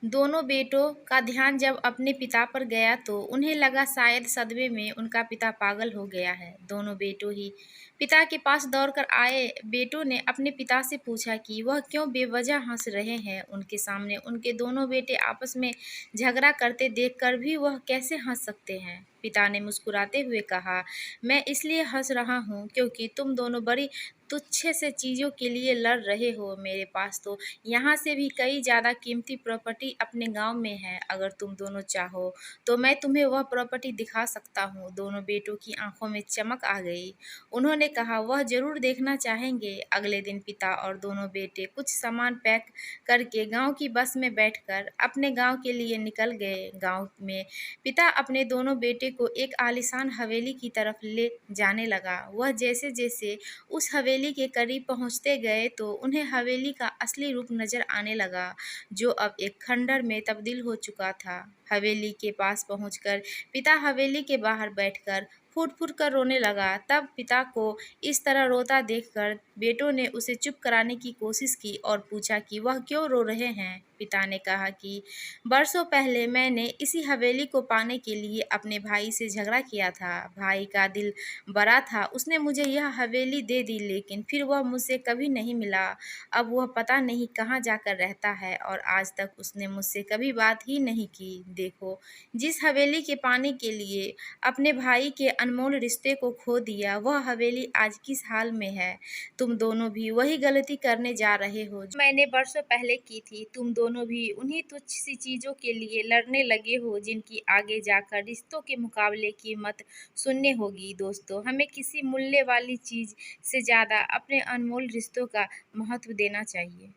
दोनों बेटों का ध्यान जब अपने पिता पर गया तो उन्हें लगा शायद सदमे में उनका पिता पागल हो गया है। दोनों बेटों ही पिता के पास दौड़कर आए। बेटों ने अपने पिता से पूछा कि वह क्यों बेवजह हंस रहे हैं। उनके सामने उनके दोनों बेटे आपस में झगड़ा करते देखकर भी वह कैसे हंस सकते हैं। पिता ने मुस्कुराते हुए कहा, मैं इसलिए हंस रहा हूँ क्योंकि तुम दोनों बड़ी तुच्छ से चीज़ों के लिए लड़ रहे हो। मेरे पास तो यहाँ से भी कई ज़्यादा कीमती प्रॉपर्टी अपने गांव में है। अगर तुम दोनों चाहो तो मैं तुम्हें वह प्रॉपर्टी दिखा सकता हूँ। दोनों बेटों की आंखों में चमक आ गई। उन्होंने कहा, वह जरूर देखना चाहेंगे। अगले दिन पिता और दोनों बेटे कुछ सामान पैक करके गांव की बस में बैठकर अपने गांव के लिए निकल गए। गांव में पिता अपने दोनों बेटे को एक आलीशान हवेली की तरफ ले जाने लगा। वह जैसे जैसे उस हवेली के करीब पहुंचते गए तो उन्हें हवेली का असली रूप नजर आने लगा, जो अब एक खंडर में तब्दील हो चुका था। हवेली के पास पहुंचकर पिता हवेली के बाहर बैठकर फूट फूट कर रोने लगा। तब पिता को इस तरह रोता देखकर बेटों ने उसे चुप कराने की कोशिश की और पूछा कि वह क्यों रो रहे हैं। पिता ने कहा कि बरसों पहले मैंने इसी हवेली को पाने के लिए अपने भाई से झगड़ा किया था। भाई का दिल बड़ा था, उसने मुझे यह हवेली दे दी, लेकिन फिर वह मुझसे कभी नहीं मिला। अब वह पता नहीं कहाँ जाकर रहता है और आज तक उसने मुझसे कभी बात ही नहीं की। देखो, जिस हवेली के पाने के लिए अपने भाई के अनमोल रिश्ते को खो दिया, वह हवेली आज किस हाल में है। तुम दोनों भी वही गलती करने जा रहे हो जो मैंने बरसों पहले की थी। तुम दोनों भी उन्हीं तुच्छ सी चीजों के लिए लड़ने लगे हो जिनकी आगे जाकर रिश्तों के मुकाबले कीमत शून्य होगी। दोस्तों, हमें किसी मूल्य वाली चीज से ज्यादा अपने अनमोल रिश्तों का महत्व देना चाहिए।